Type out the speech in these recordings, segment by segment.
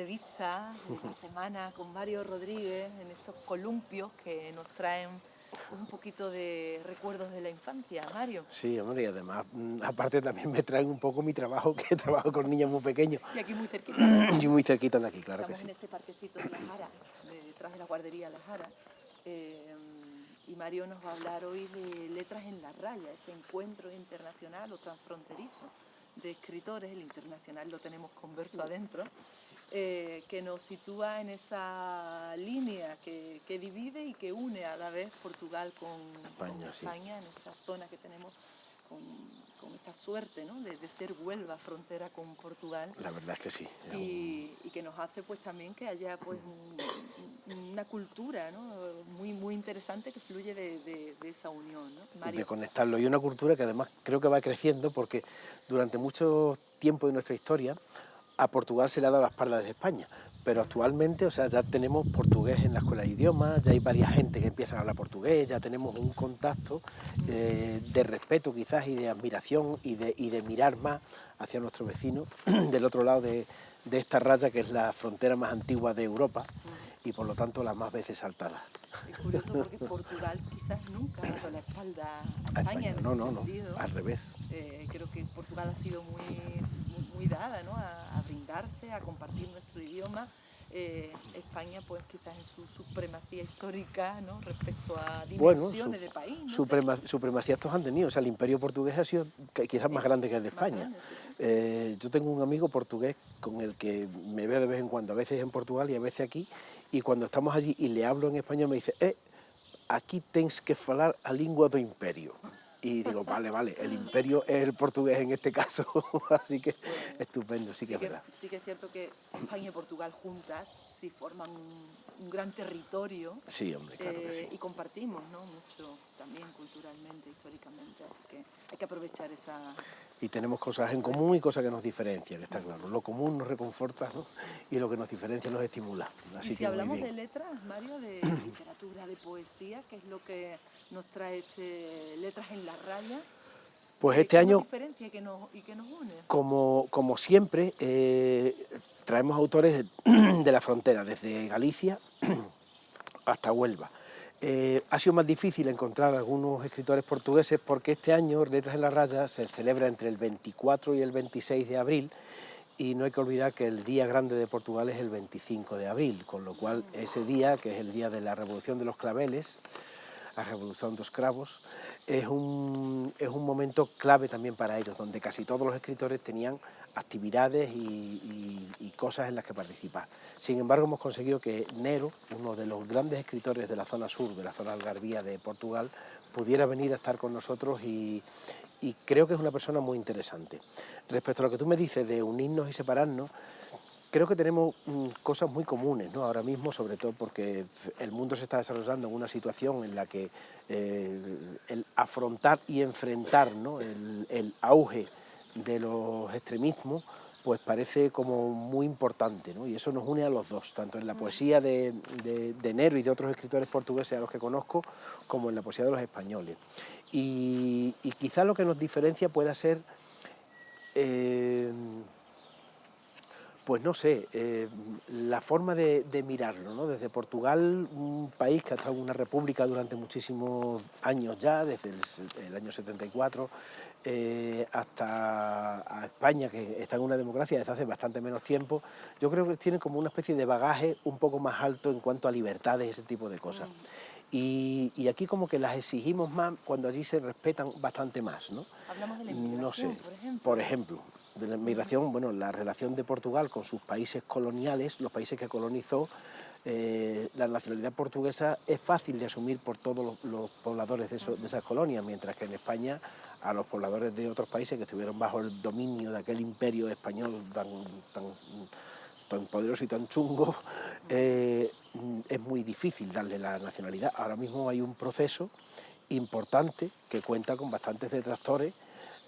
entrevista de esta semana con Mario Rodríguez en estos columpios que nos traen un poquito de recuerdos de la infancia, Mario. Sí, hombre, y además, aparte también me traen un poco mi trabajo, que trabajo con niños muy pequeños. Y aquí muy cerquita, ¿no? Y muy cerquita de aquí, claro Estamos que sí. en este parquecito de La Jara, detrás de la guardería La Jara. Y Mario nos va a hablar hoy de Letras en la Raya, ese encuentro internacional o transfronterizo de escritores. El internacional lo tenemos con verso adentro, que nos sitúa en esa línea que divide y que une a la vez Portugal con España, en esta zona que tenemos con esta suerte, ¿no? de ser Huelva frontera con Portugal. La verdad es que sí. Y que nos hace pues también que haya pues una cultura, ¿no? muy interesante que fluye de esa unión, ¿no? Mario. De conectarlo, y una cultura que además creo que va creciendo, porque durante mucho tiempo de nuestra historia a Portugal se le ha dado la espalda desde España, pero actualmente, o sea, ya tenemos portugués en la escuela de idiomas, ya hay varias gente que empiezan a hablar portugués, ya tenemos un contacto de respeto quizás y de admiración y de mirar más hacia nuestro vecino del otro lado de esta raya, que es la frontera más antigua de Europa y por lo tanto la más veces saltada. Es curioso porque Portugal quizás nunca ha dado la espalda a España en ese sentido. No, al revés. Creo que Portugal ha sido muy dada, ¿no? a brindarse, a compartir nuestro idioma. España pues quizás en su supremacía histórica, ¿no? respecto a dimensiones de país. Supremacía estos han tenido, o sea, el imperio portugués ha sido quizás más grande que el de España. Grande, sí. Yo tengo un amigo portugués con el que me veo de vez en cuando, a veces en Portugal y a veces aquí, y cuando estamos allí y le hablo en español me dice, aquí tens que falar a língua do imperio. Y digo, vale, el imperio es el portugués en este caso, así que estupendo, sí que es verdad. Sí que es cierto que España y Portugal juntas sí forman un gran territorio. Sí, hombre, claro que sí. Y compartimos, ¿no? mucho también culturalmente, históricamente, así que hay que aprovechar esa... Y tenemos cosas en común y cosas que nos diferencian, está claro. Lo común nos reconforta, ¿no? Y lo que nos diferencia nos estimula. Así y si que hablamos muy bien. de letras, Mario, de literatura, de poesía, ¿qué es lo que nos trae Letras en la Raya? Pues este año, ¿qué nos diferencia y que nos une? Como siempre, traemos autores de la frontera, desde Galicia hasta Huelva. Ha sido más difícil encontrar algunos escritores portugueses porque este año Letras en la Raya se celebra entre el 24 y el 26 de abril y no hay que olvidar que el día grande de Portugal es el 25 de abril, con lo cual ese día, que es el día de la Revolución de los Claveles, la Revolución dos Cravos, es un momento clave también para ellos, donde casi todos los escritores tenían actividades y cosas en las que participar. Sin embargo, hemos conseguido que Nero, uno de los grandes escritores de la zona sur, de la zona algarvía de Portugal, pudiera venir a estar con nosotros y creo que es una persona muy interesante. Respecto a lo que tú me dices de unirnos y separarnos, creo que tenemos cosas muy comunes, ¿no? Ahora mismo, sobre todo porque el mundo se está desarrollando en una situación en la que el afrontar y enfrentar, ¿no? el auge de los extremismos, pues parece como muy importante, ¿no? Y eso nos une a los dos, tanto en la poesía de Nero y de otros escritores portugueses a los que conozco, como en la poesía de los españoles. Y quizás lo que nos diferencia pueda ser... pues no sé, la forma de mirarlo, ¿no? Desde Portugal, un país que ha estado en una república durante muchísimos años ya, desde el año 74, hasta a España, que está en una democracia desde hace bastante menos tiempo, yo creo que tiene como una especie de bagaje un poco más alto en cuanto a libertades y ese tipo de cosas. Y aquí como que las exigimos más cuando allí se respetan bastante más, ¿no? Hablamos de la inmigración, no sé, por ejemplo. De la inmigración, bueno, la relación de Portugal con sus países coloniales, los países que colonizó, la nacionalidad portuguesa es fácil de asumir por todos los pobladores de esas colonias, mientras que en España a los pobladores de otros países que estuvieron bajo el dominio de aquel imperio español tan poderoso y tan chungo, es muy difícil darle la nacionalidad. Ahora mismo hay un proceso importante que cuenta con bastantes detractores,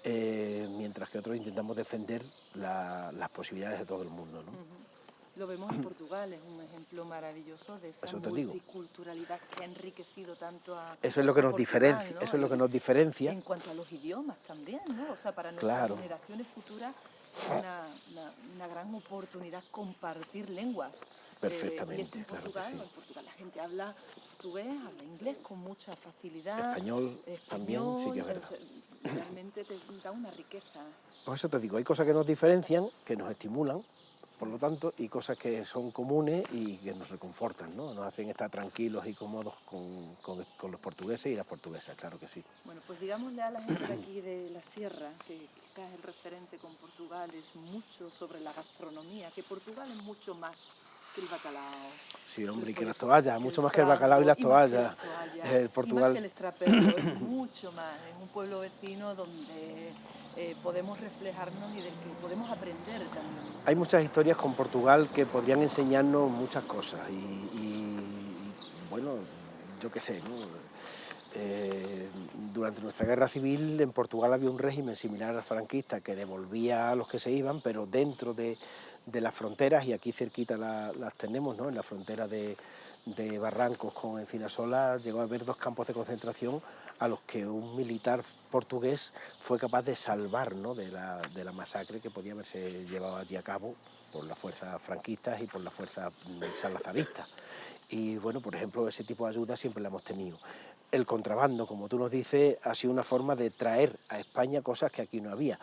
mientras que otros intentamos defender las posibilidades de todo el mundo, ¿no? Lo vemos en Portugal, es un ejemplo maravilloso de esa multiculturalidad que ha enriquecido tanto a Eso es lo que nos Portugal, diferencia, ¿no? eso es lo que nos diferencia. En cuanto a los idiomas también, ¿no? O sea, para nuestras generaciones futuras una gran oportunidad compartir lenguas. Perfectamente, y es en claro Portugal, que sí. en Portugal la gente habla portugués, habla inglés con mucha facilidad. Español también, sí que es verdad. Realmente te da una riqueza. Por eso te digo, hay cosas que nos diferencian, que nos estimulan, por lo tanto, y cosas que son comunes y que nos reconfortan, ¿no? Nos hacen estar tranquilos y cómodos con los portugueses y las portuguesas, claro que sí. Bueno, pues digámosle a la gente de aquí de la sierra, que quizás el referente con Portugal es mucho sobre la gastronomía, que Portugal es mucho más que el bacalao. Sí, hombre, y que las toallas, mucho más que el bacalao y las Más toallas. Y más que el extrapero, es mucho más. Es un pueblo vecino donde podemos reflejarnos y del que podemos aprender también. Hay muchas historias con Portugal que podrían enseñarnos muchas cosas bueno, yo qué sé, ¿no? Durante nuestra guerra civil en Portugal había un régimen similar al franquista que devolvía a los que se iban, pero dentro de las fronteras, y aquí cerquita las tenemos, ¿no? En la frontera de Barrancos con Encinasola llegó a haber 2 campos de concentración a los que un militar portugués fue capaz de salvar, ¿no? de la masacre que podía haberse llevado allí a cabo por las fuerzas franquistas y por las fuerzas salazaristas. Y bueno, por ejemplo, ese tipo de ayuda siempre la hemos tenido. El contrabando, como tú nos dices, ha sido una forma de traer a España cosas que aquí no había,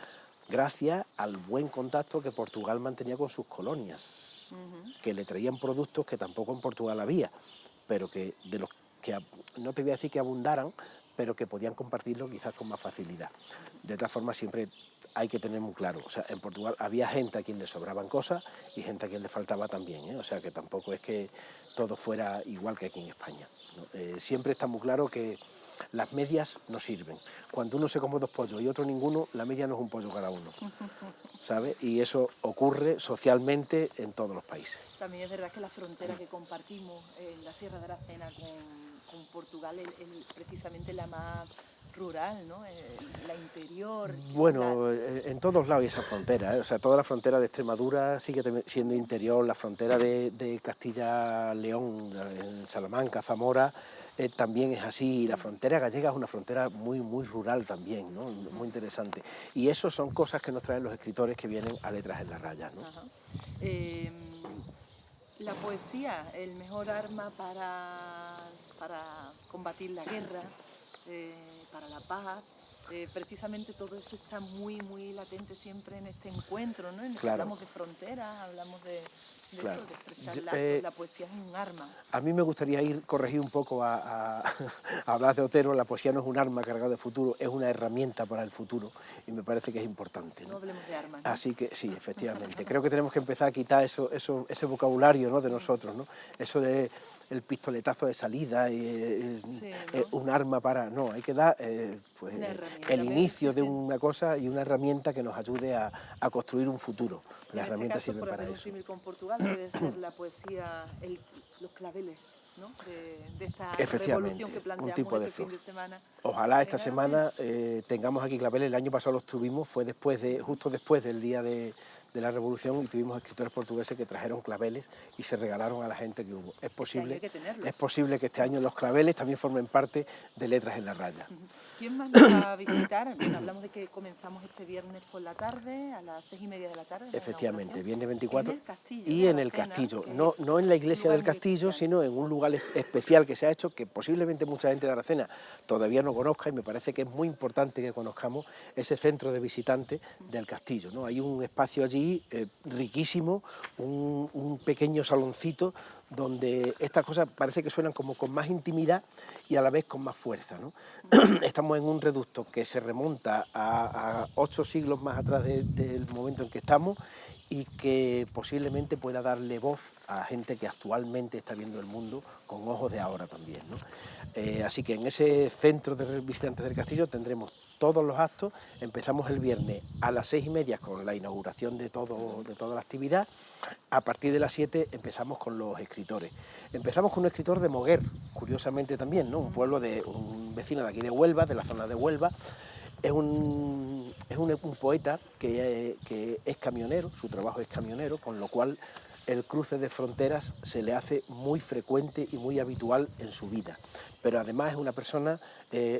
gracias al buen contacto que Portugal mantenía con sus colonias, que le traían productos que tampoco en Portugal había, pero que de los que no te voy a decir que abundaran, pero que podían compartirlo quizás con más facilidad. De todas formas, siempre hay que tener muy claro, o sea, en Portugal había gente a quien le sobraban cosas y gente a quien le faltaba también, ¿eh? O sea, que tampoco es que todo fuera igual que aquí en España, ¿no? Siempre está muy claro que las medias no sirven. Cuando uno se come 2 pollos y otro ninguno, la media no es un pollo cada uno, ¿sabes? Y eso ocurre socialmente en todos los países. También es verdad que la frontera que compartimos en la Sierra de Aracena con Portugal es precisamente la más rural, ¿no? La interior. Bueno, en todos lados hay esa frontera, ¿eh? O sea, toda la frontera de Extremadura sigue siendo interior, la frontera de Castilla-León, en Salamanca, Zamora, también es así, y la frontera gallega es una frontera muy, muy rural también, ¿no? Muy interesante. Y eso son cosas que nos traen los escritores que vienen a Letras en las Rayas, ¿no? La poesía, el mejor arma para combatir la guerra, para la paz. Precisamente todo eso está muy, muy latente siempre en este encuentro, ¿no? En el que hablamos de fronteras, hablamos de claro. eso, de estrechar lazos. La poesía es un arma. A mí me gustaría corregir un poco a hablar de Otero. La poesía no es un arma cargada de futuro, es una herramienta para el futuro y me parece que es importante, ¿no? No hablemos de armas, ¿no? Así que sí, efectivamente. Creo que tenemos que empezar a quitar ese vocabulario, ¿no? De nosotros, ¿no? Eso de el pistoletazo de salida y un arma para... No, hay que dar pues, el inicio de una cosa y una herramienta que nos ayude a construir un futuro. Las herramientas sirven para eso. Con Portugal puede ser la poesía, los claveles, ¿no? de esta revolución que planteamos un tipo de este fin de semana. Ojalá esta semana tengamos aquí claveles. El año pasado los tuvimos, fue justo después del día de la revolución, y tuvimos escritores portugueses que trajeron claveles y se regalaron a la gente que hubo. Es posible que este año los claveles también formen parte de Letras en la Raya. ¿Quién más nos va a visitar? Bueno, hablamos de que comenzamos este viernes por la tarde, a las 6:30 de la tarde. Efectivamente, viernes 24. En el castillo, y en el castillo, no en la iglesia del castillo, sino en un lugar especial que se ha hecho, que posiblemente mucha gente de Aracena todavía no conozca, y me parece que es muy importante que conozcamos ese centro de visitantes del castillo, ¿no? Hay un espacio allí riquísimo, un pequeño saloncito donde estas cosas parece que suenan como con más intimidad y a la vez con más fuerza, ¿no? Estamos en un reducto que se remonta a 8 siglos más atrás del momento en que estamos, y que posiblemente pueda darle voz a gente que actualmente está viendo el mundo con ojos de ahora también, ¿no? Así que en ese centro de visitantes del castillo tendremos todos los actos. Empezamos el viernes a las 6:30 con la inauguración de toda la actividad. A partir de las 7 empezamos con los escritores. Empezamos con un escritor de Moguer, curiosamente también, ¿no? Un vecino de aquí de Huelva, de la zona de Huelva. Es un poeta que es camionero, su trabajo es camionero, con lo cual el cruce de fronteras se le hace muy frecuente y muy habitual en su vida, pero además es una persona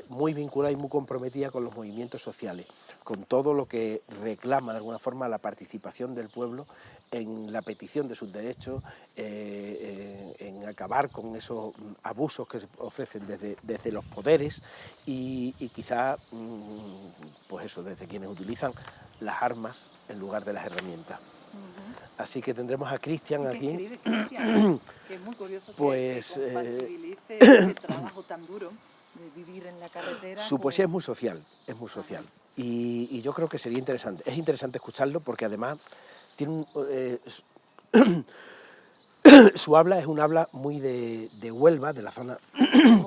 muy vinculada y muy comprometida con los movimientos sociales, con todo lo que reclama de alguna forma la participación del pueblo en la petición de sus derechos, en acabar con esos abusos que se ofrecen desde los poderes y quizá, pues eso, desde quienes utilizan las armas en lugar de las herramientas. Así que tendremos a Cristian aquí. ¿Qué escribe Cristian? Que es muy curioso pues, que compatibilice ese trabajo tan duro de vivir en la carretera. Su poesía es muy social, es muy social. Y yo creo que sería interesante. Es interesante escucharlo porque además tiene su habla es un habla muy de Huelva, de la zona,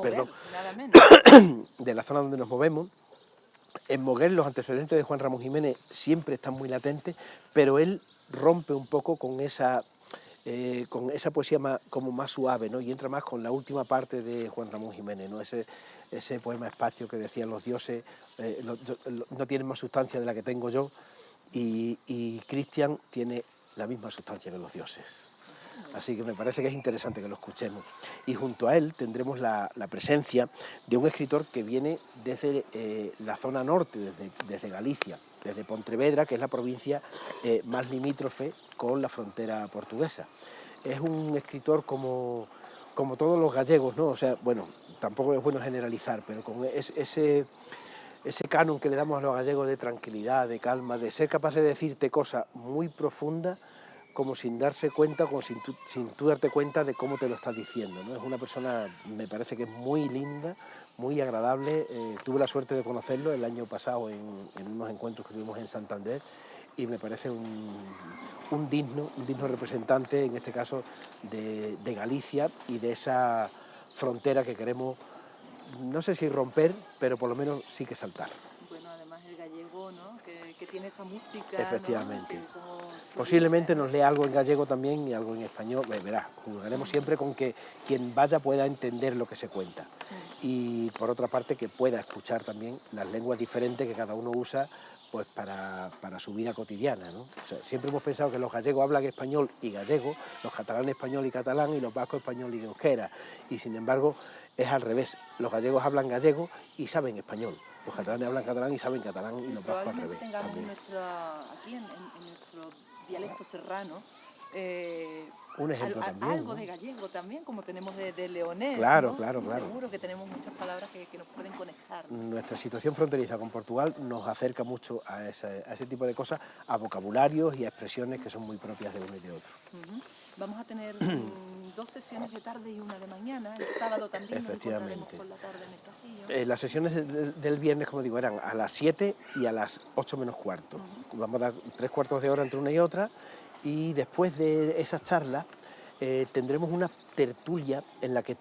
perdón, nada menos. de la zona donde nos movemos. En Moguer los antecedentes de Juan Ramón Jiménez siempre están muy latentes, pero él rompe un poco con esa poesía como más suave, ¿no? Y entra más con la última parte de Juan Ramón Jiménez, ¿no? Ese poema Espacio que decían los dioses, no tienen más sustancia de la que tengo yo, y Cristian tiene la misma sustancia que los dioses. Así que me parece que es interesante que lo escuchemos. Y junto a él tendremos la presencia de un escritor que viene desde la zona norte, desde Galicia, desde Pontevedra, que es la provincia más limítrofe con la frontera portuguesa. Es un escritor como todos los gallegos, ¿no? O sea, bueno, tampoco es bueno generalizar, pero con ese canon que le damos a los gallegos de tranquilidad, de calma, de ser capaz de decirte cosas muy profundas, como sin darse cuenta, como sin tú darte cuenta de cómo te lo estás diciendo, ¿no? Es una persona, me parece que es muy linda, muy agradable. Tuve la suerte de conocerlo el año pasado en unos encuentros que tuvimos en Santander y me parece un digno representante, en este caso, de Galicia y de esa frontera que queremos, no sé si romper, pero por lo menos sí que saltar. Bueno, además el gallego, ¿no? Que tiene esa música, efectivamente, ¿no? Posiblemente nos lea algo en gallego también y algo en español. Verás, jugaremos siempre con que quien vaya pueda entender lo que se cuenta. Y por otra parte que pueda escuchar también las lenguas diferentes que cada uno usa pues para su vida cotidiana, ¿no? O sea, siempre hemos pensado que los gallegos hablan español y gallego, los catalanes español y catalán y los vascos español y euskera. Y sin embargo es al revés, los gallegos hablan gallego y saben español. Los catalanes hablan catalán y saben catalán y los vascos al revés. Tengamos aquí en nuestro dialecto serrano un ejemplo también, algo, ¿no? De gallego también, como tenemos de leonés. Claro, ¿no? claro. Seguro que tenemos muchas palabras que nos pueden conectar. Nuestra situación fronteriza con Portugal nos acerca mucho a ese tipo de cosas, a vocabularios y a expresiones que son muy propias de uno y de otro. Vamos a tener 2 sesiones de tarde y una de mañana, el sábado también. Efectivamente. Por la tarde en el castillo. Las sesiones del viernes, como digo, eran a las 7 y a las 8 menos cuarto. Vamos a dar 3/4 de hora entre una y otra, y después de esas charlas tendremos una tertulia en la que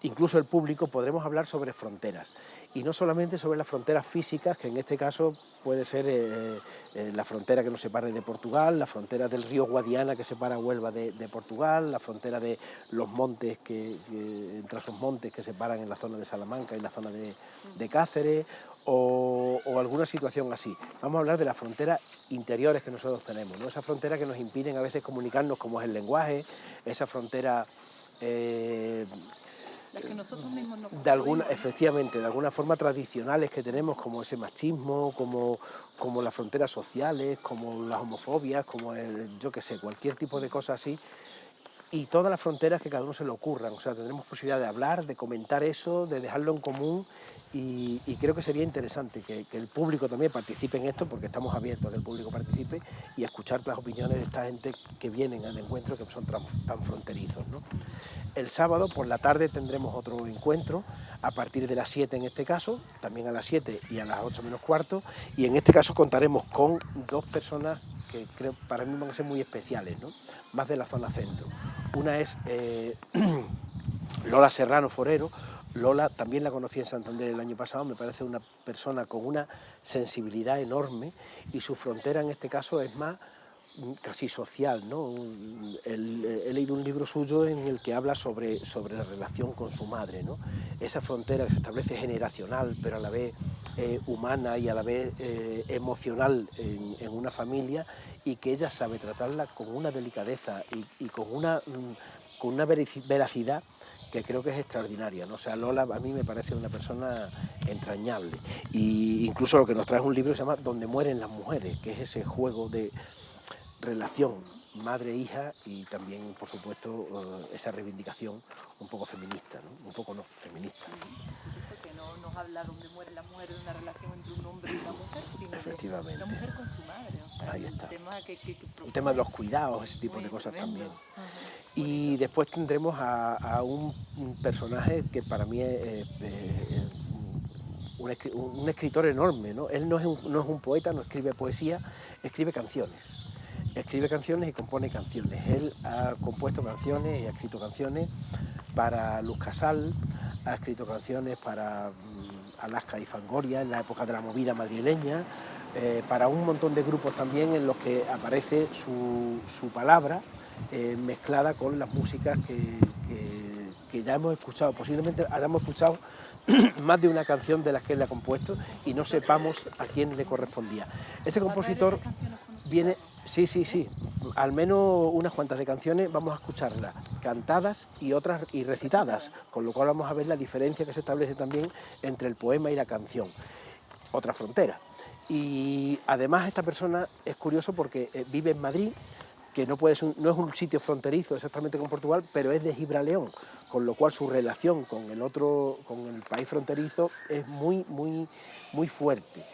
incluso el público podremos hablar sobre fronteras, y no solamente sobre las fronteras físicas, que en este caso puede ser la frontera que nos separe de Portugal, la frontera del río Guadiana que separa Huelva de Portugal, la frontera de los montes, entre esos montes que separan en la zona de Salamanca y la zona de Cáceres, o alguna situación así. Vamos a hablar de las fronteras interiores que nosotros tenemos, ¿no? Esas fronteras que nos impiden a veces comunicarnos, como es el lenguaje, esa frontera las que nosotros mismos nos efectivamente, de alguna forma tradicionales que tenemos, como ese machismo, como las fronteras sociales, como las homofobias, como yo qué sé, cualquier tipo de cosa así, y todas las fronteras que cada uno se le ocurran. O sea, tendremos posibilidad de hablar, de comentar eso, de dejarlo en común, y creo que sería interesante que el público también participe en esto, porque estamos abiertos a que el público participe y a escuchar las opiniones de esta gente que vienen al encuentro, que son tan fronterizos, ¿no? El sábado por la tarde tendremos otro encuentro, a partir de las 7 en este caso, también a las 7 y a las 8 menos cuarto, y en este caso contaremos con 2 personas que creo para mí van a ser muy especiales, ¿no? Más de la zona centro. Una es Lola Serrano Forero. Lola también la conocí en Santander el año pasado, me parece una persona con una sensibilidad enorme, y su frontera en este caso es más casi social, ¿no? He leído un libro suyo en el que habla sobre la relación con su madre, ¿no? Esa frontera que se establece generacional, pero a la vez humana y a la vez emocional en una familia, y que ella sabe tratarla con una delicadeza y con una veracidad que creo que es extraordinaria, ¿no? O sea, Lola a mí me parece una persona entrañable, y incluso lo que nos trae es un libro que se llama Donde mueren las mujeres, que es ese juego de relación madre-hija y también, por supuesto, esa reivindicación un poco feminista, ¿no? Un poco no, feminista. Eso que no nos habla donde mueren las mujeres de una relación entre un hombre y una mujer, sino Efectivamente. de una mujer con su madre. O sea, Ahí el está. tema El tema de los cuidados, ese tipo de cosas tremendo. también. Y después tendremos a un personaje que para mí es un escritor enorme, ¿no? Él no es un poeta, no escribe poesía, escribe canciones. Escribe canciones y compone canciones. Él ha compuesto canciones y ha escrito canciones para Luz Casal, ha escrito canciones para Alaska y Fangoria en la época de la movida madrileña, para un montón de grupos también en los que aparece su palabra mezclada con las músicas que ya hemos escuchado. Posiblemente hayamos escuchado más de una canción de las que él ha compuesto y no sepamos a quién le correspondía. Este compositor viene... Sí, al menos unas cuantas de canciones vamos a escucharlas cantadas y otras y recitadas, con lo cual vamos a ver la diferencia que se establece también entre el poema y la canción. Otra frontera. Y además esta persona es curioso porque vive en Madrid, que no es un sitio fronterizo exactamente con Portugal, pero es de Gibraleón, con lo cual su relación con el país fronterizo es muy fuerte.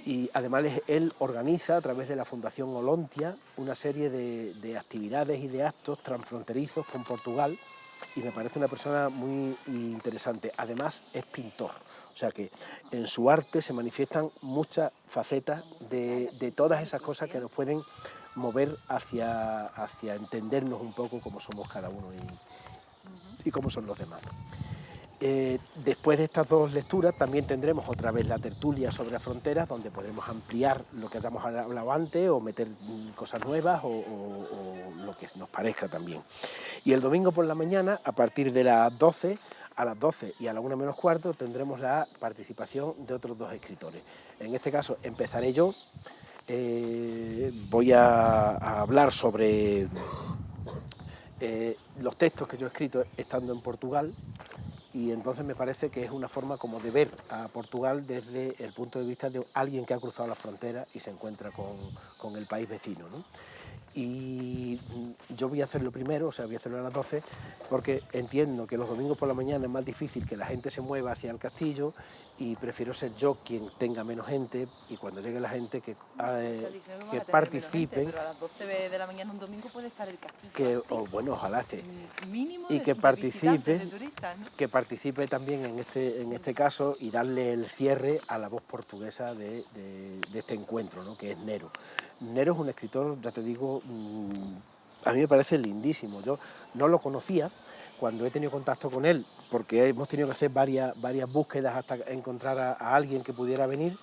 Y además él organiza a través de la Fundación Olontia una serie de actividades y de actos transfronterizos con Portugal, y me parece una persona muy interesante. Además es pintor, o sea que en su arte se manifiestan muchas facetas de todas esas cosas que nos pueden mover hacia entendernos un poco cómo somos cada uno y cómo son los demás. Después de estas dos lecturas también tendremos otra vez la tertulia sobre las fronteras, donde podremos ampliar lo que hayamos hablado antes o meter cosas nuevas o lo que nos parezca también. Y el domingo por la mañana, a partir de las 12, a las 12 y a la 1 menos cuarto, tendremos la participación de otros dos escritores. En este caso empezaré yo. Voy a hablar sobre los textos que yo he escrito estando en Portugal, y entonces me parece que es una forma como de ver a Portugal desde el punto de vista de alguien que ha cruzado la frontera y se encuentra con el país vecino, ¿no? Y yo voy a hacerlo primero, o sea, voy a hacerlo a las 12, porque entiendo que los domingos por la mañana es más difícil que la gente se mueva hacia el castillo, y prefiero ser yo quien tenga menos gente, y cuando llegue la gente que participen. Pero a las 12 de la mañana un domingo puede estar el castillo. Bueno, ojalá esté. Mínimo y que de participe, de turistas, ¿no? que participe también en este caso, y darle el cierre a la voz portuguesa de este encuentro, ¿no? Que es Nero. Nero es un escritor, ya te digo, a mí me parece lindísimo. Yo no lo conocía cuando he tenido contacto con él, porque hemos tenido que hacer varias búsquedas hasta encontrar a alguien que pudiera venir.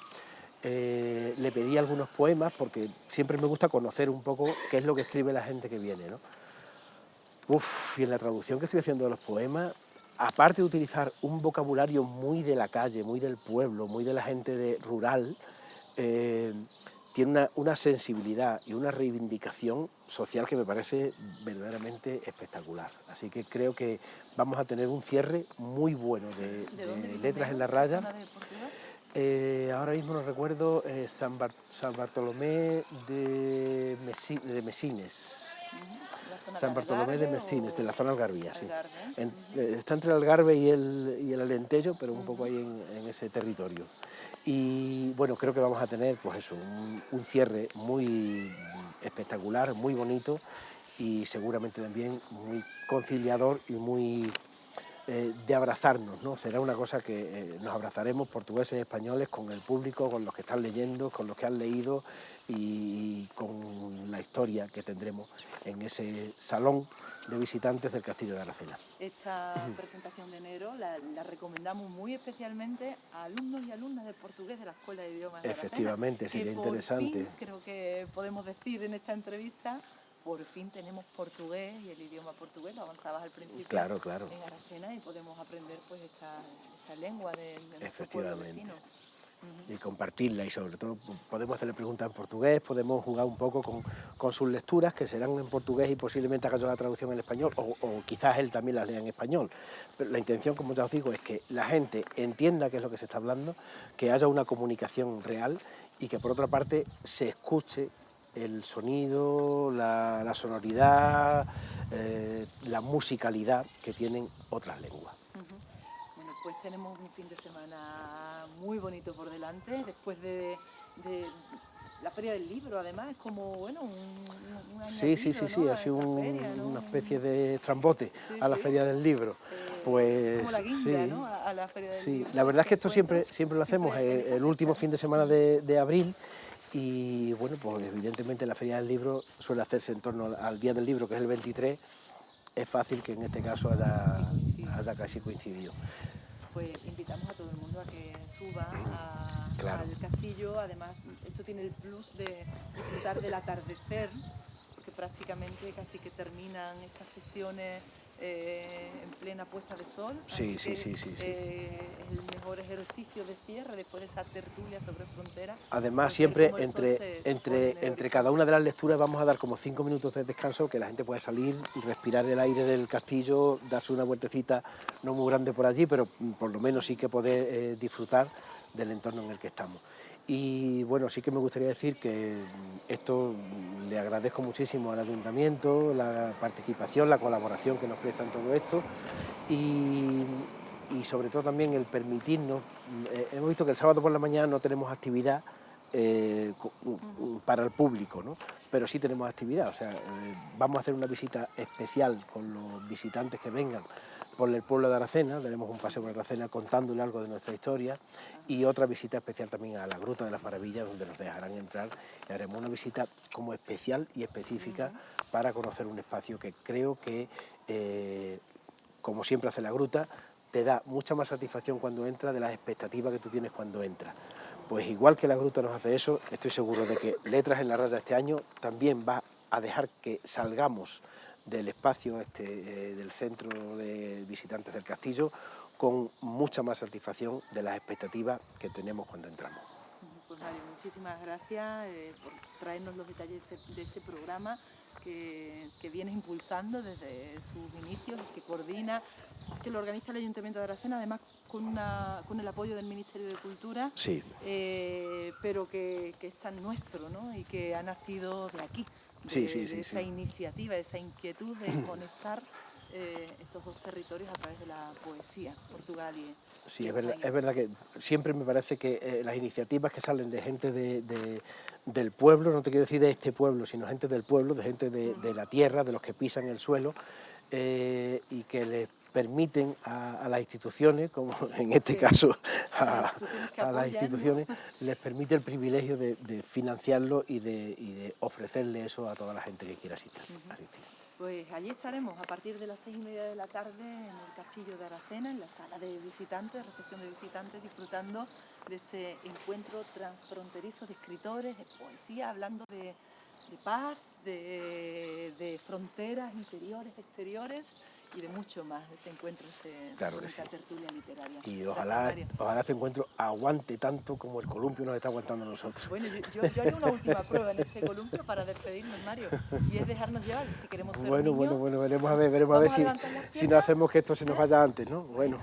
Le pedí algunos poemas, porque siempre me gusta conocer un poco qué es lo que escribe la gente que viene, ¿no? Y en la traducción que estoy haciendo de los poemas, aparte de utilizar un vocabulario muy de la calle, muy del pueblo, muy de la gente rural, tiene una sensibilidad y una reivindicación social que me parece verdaderamente espectacular. Así que creo que vamos a tener un cierre muy bueno de Letras en la Raya. Ahora mismo no recuerdo, San Bartolomé de Mesines. San Bartolomé de Mesines, de la zona Algarvía, sí. Está entre el Algarve y el Alentejo, pero un poco ahí en ese territorio. Y bueno, creo que vamos a tener pues eso, un cierre muy espectacular, muy bonito, y seguramente también muy conciliador y muy de abrazarnos, ¿no? Será una cosa que nos abrazaremos, portugueses y españoles, con el público, con los que están leyendo, con los que han leído, y con la historia que tendremos en ese salón de visitantes del Castillo de Aracena. Esta presentación de Nero la recomendamos muy especialmente a alumnos y alumnas de portugués de la Escuela de Idiomas de Aracena. Efectivamente, sería interesante. Fin, creo que podemos decir en esta entrevista, por fin tenemos portugués y el idioma portugués, lo avanzabas al principio. Claro. En Aracena, y podemos aprender pues esta lengua de nuestro pueblo vecino. y compartirla, y sobre todo podemos hacerle preguntas en portugués, podemos jugar un poco con sus lecturas, que serán en portugués y posiblemente haga yo la traducción en español, o quizás él también las lea en español. Pero la intención, como ya os digo, es que la gente entienda qué es lo que se está hablando, que haya una comunicación real y que por otra parte se escuche el sonido, la sonoridad, la musicalidad que tienen otras lenguas. Bueno, pues tenemos un fin de semana muy bonito por delante, después de la Feria del Libro, además, es como, bueno, un Sí, añadido, ¿no? ha sido feria, ¿no? una especie de trambote a la Feria del Libro. Pues como la guinda, ¿no? A la Feria del Libro. La verdad es que esto siempre lo hacemos el último fin de semana de abril. Y bueno, pues evidentemente la Feria del Libro suele hacerse en torno al Día del Libro, que es el 23, es fácil que en este caso haya casi coincidido. Pues invitamos a todo el mundo a que suba Claro. al castillo. Además, esto tiene el plus de disfrutar del atardecer, porque prácticamente casi que terminan estas sesiones en plena puesta de sol. Sí. Es el mejor ejercicio de cierre después de esa tertulia sobre fronteras. Además, siempre entre cada una de las lecturas vamos a dar como 5 minutos de descanso, que la gente pueda salir y respirar el aire del castillo, darse una vueltecita no muy grande por allí, pero por lo menos sí que poder disfrutar del entorno en el que estamos. Y bueno, sí que me gustaría decir que esto le agradezco muchísimo al Ayuntamiento, la participación, la colaboración que nos prestan todo esto y sobre todo también el permitirnos, hemos visto que el sábado por la mañana no tenemos actividad para el público, ¿no? Pero sí tenemos actividad, o sea, vamos a hacer una visita especial con los visitantes que vengan por el pueblo de Aracena, daremos un paseo por Aracena contándole algo de nuestra historia y otra visita especial también a la Gruta de las Maravillas, donde nos dejarán entrar y haremos una visita como especial y específica para conocer un espacio que creo que, como siempre hace la Gruta, te da mucha más satisfacción cuando entras de las expectativas que tú tienes cuando entras. Pues igual que la Gruta nos hace eso, estoy seguro de que Letras en la Raya este año también va a dejar que salgamos del espacio del centro de visitantes del castillo con mucha más satisfacción de las expectativas que tenemos cuando entramos. Pues Mario, muchísimas gracias por traernos los detalles de este programa que vienes impulsando desde sus inicios, que coordina, que lo organiza el Ayuntamiento de Aracena, además con el apoyo del Ministerio de Cultura, pero que es tan nuestro, ¿no? Y que ha nacido de aquí, de esa iniciativa, esa inquietud de conectar estos dos territorios a través de la poesía, Portugal y Sí, es verdad que siempre me parece que las iniciativas que salen de gente del pueblo, no te quiero decir de este pueblo, sino gente del pueblo, de gente de la tierra, de los que pisan el suelo, y que les permiten a las instituciones, como en este caso a las instituciones, les permite el privilegio de financiarlo y de ofrecerle eso a toda la gente que quiera asistir. Pues allí estaremos a partir de las 6:30 de la tarde en el Castillo de Aracena, en la sala de visitantes, recepción de visitantes, disfrutando de este encuentro transfronterizo de escritores, de poesía, hablando de paz, de fronteras interiores, exteriores y de mucho más, ese encuentro, esa tertulia literaria. Y ojalá este encuentro aguante tanto como el columpio nos está aguantando a nosotros. Bueno, yo haré una última prueba en este columpio para despedirnos, Mario, y es dejarnos llevar, si queremos ser niños. Bueno, veremos a ver si no hacemos que esto se nos vaya antes, ¿no? Bueno.